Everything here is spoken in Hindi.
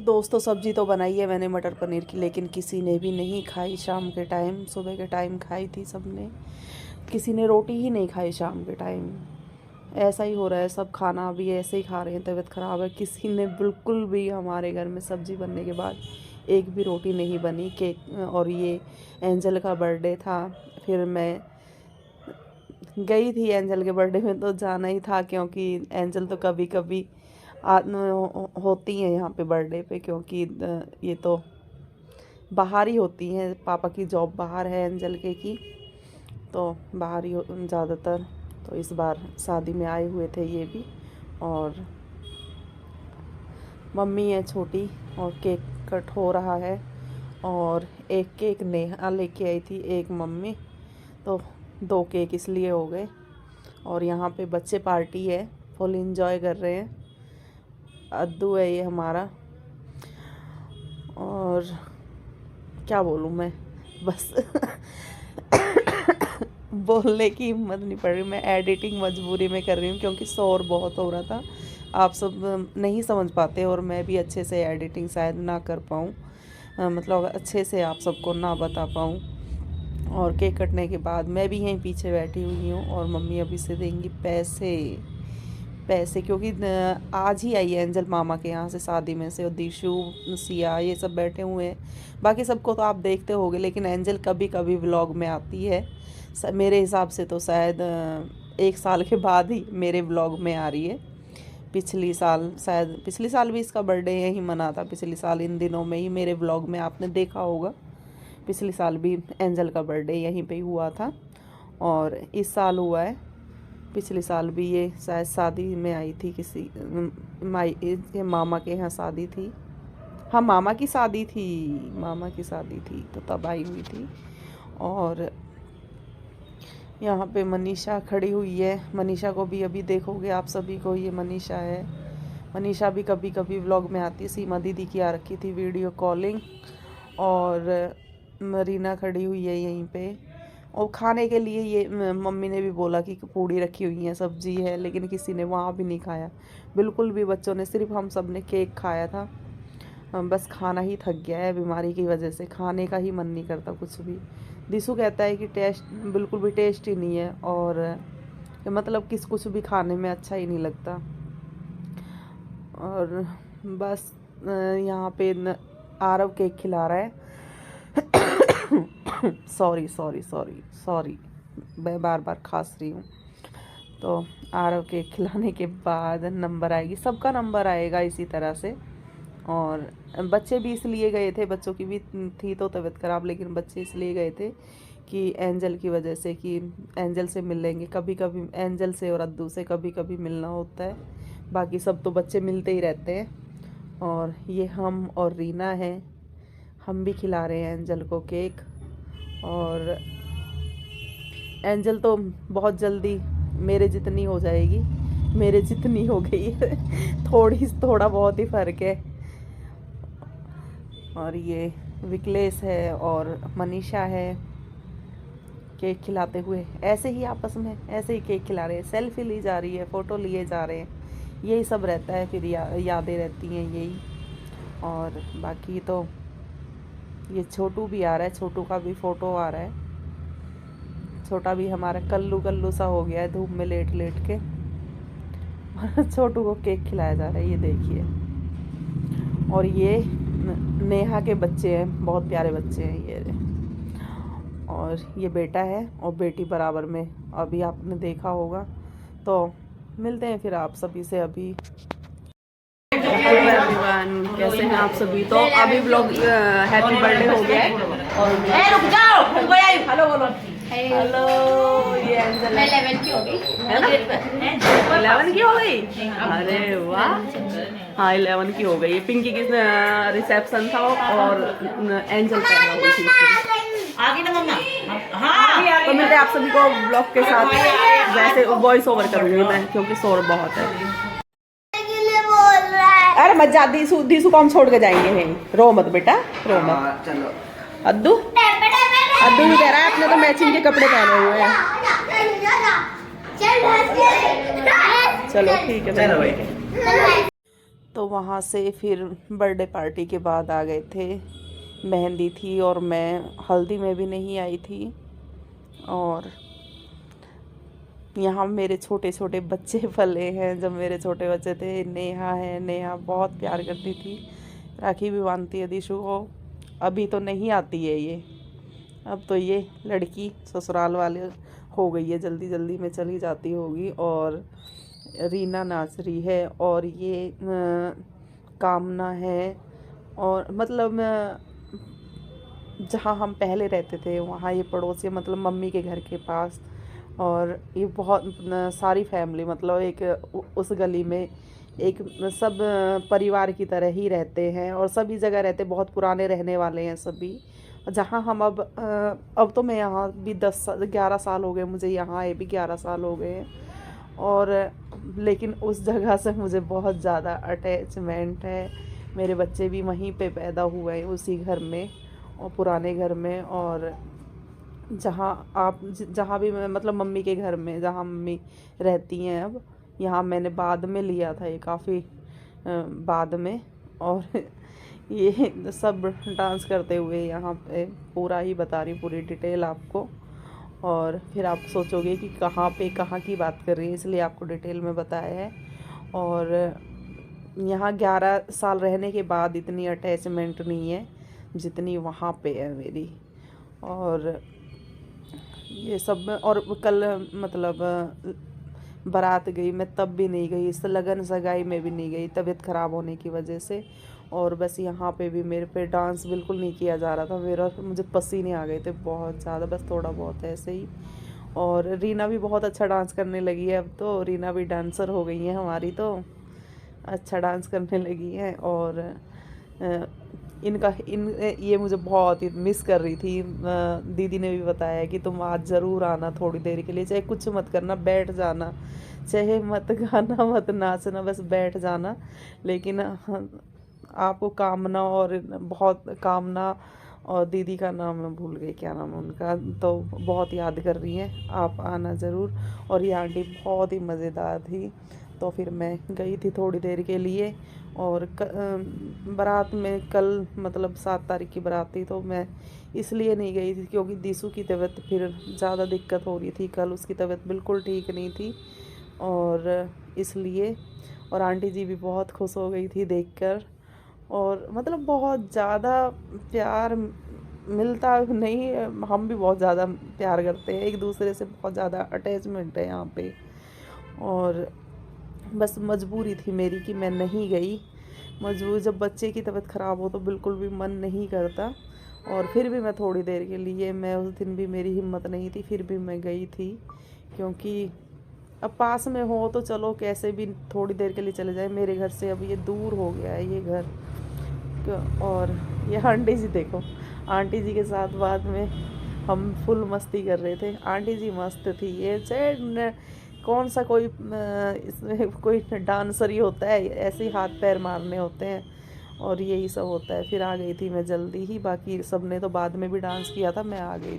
दोस्तों सब्जी तो बनाई है मैंने मटर पनीर की, लेकिन किसी ने भी नहीं खाई। शाम के टाइम, सुबह के टाइम खाई थी सबने, किसी ने रोटी ही नहीं खाई शाम के टाइम। ऐसा ही हो रहा है, सब खाना अभी ऐसे ही खा रहे हैं। तबीयत ख़राब है, किसी ने बिल्कुल भी हमारे घर में सब्ज़ी बनने के बाद एक भी रोटी नहीं बनी। केक और ये एंजल का बर्थडे था, फिर मैं गई थी एंजल के बर्थडे में, तो जाना ही था क्योंकि एंजल तो कभी कभी होती हैं यहाँ पे बर्थडे पे, क्योंकि ये तो बाहर ही होती हैं। पापा की जॉब बाहर है एंजल के की, तो बाहर ही ज़्यादातर। तो इस बार शादी में आए हुए थे ये भी, और मम्मी है छोटी और केक कट हो रहा है। और एक केक नेहा लेके आई थी, एक मम्मी, तो 2 केक इसलिए हो गए। और यहाँ पे बच्चे पार्टी है, फुल इंजॉय कर रहे हैं। अद्दू है ये हमारा, और क्या बोलूँ मैं, बस बोलने की हिम्मत नहीं पड़ रही। मैं एडिटिंग मजबूरी में कर रही हूँ क्योंकि शोर बहुत हो रहा था, आप सब नहीं समझ पाते, और मैं भी अच्छे से एडिटिंग शायद ना कर पाऊँ, मतलब अच्छे से आप सबको ना बता पाऊँ। और केक कटने के बाद मैं भी यहीं पीछे बैठी हुई हूँ, और मम्मी अभी से देंगी पैसे, क्योंकि आज ही आई है एंजल मामा के यहाँ से शादी में से, और दीशु, सिया, ये सब बैठे हुए हैं। बाकी सबको तो आप देखते होगे, लेकिन एंजल कभी कभी व्लॉग में आती है। मेरे हिसाब से तो शायद 1 साल के बाद ही मेरे व्लॉग में आ रही है। पिछली साल भी इसका बर्थडे यहीं मना था। पिछली साल इन दिनों में ही मेरे व्लॉग में आपने देखा होगा। पिछली साल भी एंजल का बर्थडे यहीं पे ही हुआ था, और इस साल हुआ है। पिछले साल भी ये शायद शादी में आई थी, किसी के मामा के यहाँ शादी थी। हाँ, मामा की शादी थी, तो तब आई हुई थी। और यहाँ पे मनीषा खड़ी हुई है। मनीषा को भी अभी देखोगे आप सभी को, ये मनीषा है। मनीषा भी कभी कभी व्लॉग में आती है। सीमा दीदी की आ रखी थी वीडियो कॉलिंग, और मरीना खड़ी हुई है यहीं पे। और खाने के लिए ये मम्मी ने भी बोला कि पूड़ी रखी हुई है, सब्जी है, लेकिन किसी ने वहाँ भी नहीं खाया बिल्कुल भी। बच्चों ने, सिर्फ हम सब ने केक खाया था। बस खाना ही थक गया है बीमारी की वजह से, खाने का ही मन नहीं करता कुछ भी। दिसू कहता है कि टेस्ट बिल्कुल भी टेस्ट ही नहीं है, और मतलब कुछ भी खाने में अच्छा ही नहीं लगता। और बस यहाँ पे आरव केक खिला रहा है। सॉरी, मैं बार बार खांस रही हूँ। तो आरव केक खिलाने के बाद नंबर आएगी, सबका नंबर आएगा इसी तरह से। और बच्चे भी इसलिए गए थे, बच्चों की भी थी तो तबीयत ख़राब, लेकिन बच्चे इसलिए गए थे कि एंजल की वजह से, कि एंजल से मिल लेंगे। कभी कभी एंजल से और अद्दू से कभी कभी मिलना होता है, बाकी सब तो बच्चे मिलते ही रहते हैं। और ये हम और रीना है, हम भी खिला रहे हैं एंजल को केक। और एंजल तो बहुत जल्दी मेरे जितनी हो जाएगी, मेरे जितनी हो गई है। थोड़ा बहुत ही फ़र्क है। और ये विकलेश है और मनीषा है, केक खिलाते हुए ऐसे ही आपस में ऐसे ही केक खिला रहे हैं। सेल्फी ली जा रही है, फ़ोटो लिए जा रहे हैं, यही सब रहता है। फिर यादें रहती हैं यही। और बाकी तो ये छोटू भी आ रहा है, छोटू का भी फ़ोटो आ रहा है। छोटा भी हमारा कल्लू सा हो गया है धूप में लेट लेट के। छोटू को केक खिलाया जा रहा है, ये देखिए। और ये नेहा के बच्चे हैं, बहुत प्यारे बच्चे हैं ये। और ये बेटा है और बेटी बराबर में, अभी आपने देखा होगा। तो मिलते हैं फिर आप सभी से अभी। एवरीवन, कैसे हैं आप सभी? तो अभी व्लॉग हैप्पी बर्थडे हो गया है। और रुक जाओ, हेलो बोलो। हेलो, ये एंजल 11 की हो गई है ना? 11 की हो गई, अरे वाह। हाँ, 11 की हो गई। पिंकी की रिसेप्शन था और एंजल पैदा हुई थी। आगे ना मम्मा। हाँ, तो मिलते हैं आप सभी को ब्लॉग के साथ। वैसे वॉइस ओवर करूँगी मैं क्योंकि शोर बहुत है। अरे मत जा, दीसू को हम छोड़ के जाएंगे हैं। रो मत बेटा, रो मत। चलो अद्दू भी कह रहा है अपने तो मैचिंग के कपड़े पहने हुए हैं। चलो ठीक है, चलो। तो वहाँ से फिर बर्थडे पार्टी के बाद आ गए थे। मेहंदी थी और मैं हल्दी में भी नहीं आई थी। और यहाँ मेरे छोटे छोटे बच्चे पले हैं। जब मेरे छोटे बच्चे थे, नेहा है, नेहा बहुत प्यार करती थी, राखी भी बांधती है दिशु को। अभी तो नहीं आती है ये, अब तो ये लड़की ससुराल वाले हो गई है, जल्दी जल्दी में चली जाती होगी। और रीना नाच रही है और ये कामना है। और मतलब जहाँ हम पहले रहते थे वहाँ ये पड़ोसी, मतलब मम्मी के घर के पास। और ये बहुत सारी फैमिली, मतलब एक उस गली में एक सब परिवार की तरह ही रहते हैं और सभी जगह रहते, बहुत पुराने रहने वाले हैं सभी। जहाँ हम अब तो मैं यहाँ भी 10-11 साल हो गए मुझे, यहाँ आए भी 11 साल हो गए हैं। और लेकिन उस जगह से मुझे बहुत ज़्यादा अटैचमेंट है। मेरे बच्चे भी वहीं पे पैदा हुए हैं, उसी घर में और पुराने घर में। और जहाँ भी मैं, मतलब मम्मी के घर में जहाँ मम्मी रहती हैं अब, यहाँ मैंने बाद में लिया था, ये काफ़ी बाद में। और ये सब डांस करते हुए यहाँ पे पूरा ही बता रही, पूरी डिटेल आपको। और फिर आप सोचोगे कि कहाँ की बात कर रही है, इसलिए आपको डिटेल में बताया है। और यहाँ 11 साल रहने के बाद इतनी अटैचमेंट नहीं है जितनी वहाँ पे है मेरी। और ये सब और कल मतलब बारात गई मैं, तब भी नहीं गई, इस लगन सगाई में भी नहीं गई, तबीयत ख़राब होने की वजह से। और बस यहाँ पे भी मेरे पे डांस बिल्कुल नहीं किया जा रहा था मुझे पसीने आ गए थे बहुत ज़्यादा, बस थोड़ा बहुत ऐसे ही। और रीना भी बहुत अच्छा डांस करने लगी है, अब तो रीना भी डांसर हो गई है हमारी, तो अच्छा डांस करने लगी है। और ये मुझे बहुत ही मिस कर रही थी। दीदी ने भी बताया कि तुम आज ज़रूर आना थोड़ी देर के लिए, चाहे कुछ मत करना, बैठ जाना, चाहे मत गाना मत नाचना, बस बैठ जाना। लेकिन आपको कामना और बहुत कामना और दीदी का नाम मैं भूल गई, क्या नाम है उनका, तो बहुत याद कर रही हैं, आप आना ज़रूर। और ये आंटी बहुत ही मज़ेदार थी। तो फिर मैं गई थी थोड़ी देर के लिए। और बारात में कल मतलब 7 तारीख की बारात थी, तो मैं इसलिए नहीं गई थी क्योंकि दिशु की तबीयत फिर ज़्यादा दिक्कत हो रही थी, कल उसकी तबीयत बिल्कुल ठीक नहीं थी। और इसलिए, और आंटी जी भी बहुत खुश हो गई थी देखकर। और मतलब बहुत ज़्यादा प्यार मिलता नहीं, हम भी बहुत ज़्यादा प्यार करते हैं एक दूसरे से, बहुत ज़्यादा अटैचमेंट है यहाँ पे। और बस मजबूरी थी मेरी कि मैं नहीं गई, मजबूरी, जब बच्चे की तबीयत ख़राब हो तो बिल्कुल भी मन नहीं करता। और फिर भी मैं थोड़ी देर के लिए, मैं उस दिन भी मेरी हिम्मत नहीं थी, फिर भी मैं गई थी। क्योंकि अब पास में हो तो चलो कैसे भी थोड़ी देर के लिए चले जाए, मेरे घर से अब ये दूर हो गया है ये घर। और ये आंटी जी देखो, आंटी जी के साथ बाद में हम फुल मस्ती कर रहे थे, आंटी जी मस्त थी। ये चाहे कौन सा कोई इसमें कोई डांसर ही होता है, ऐसे ही हाथ पैर मारने होते हैं और यही सब होता है। फिर आ गई थी मैं जल्दी ही, बाकी सब ने तो बाद में भी डांस किया था, मैं आ गई।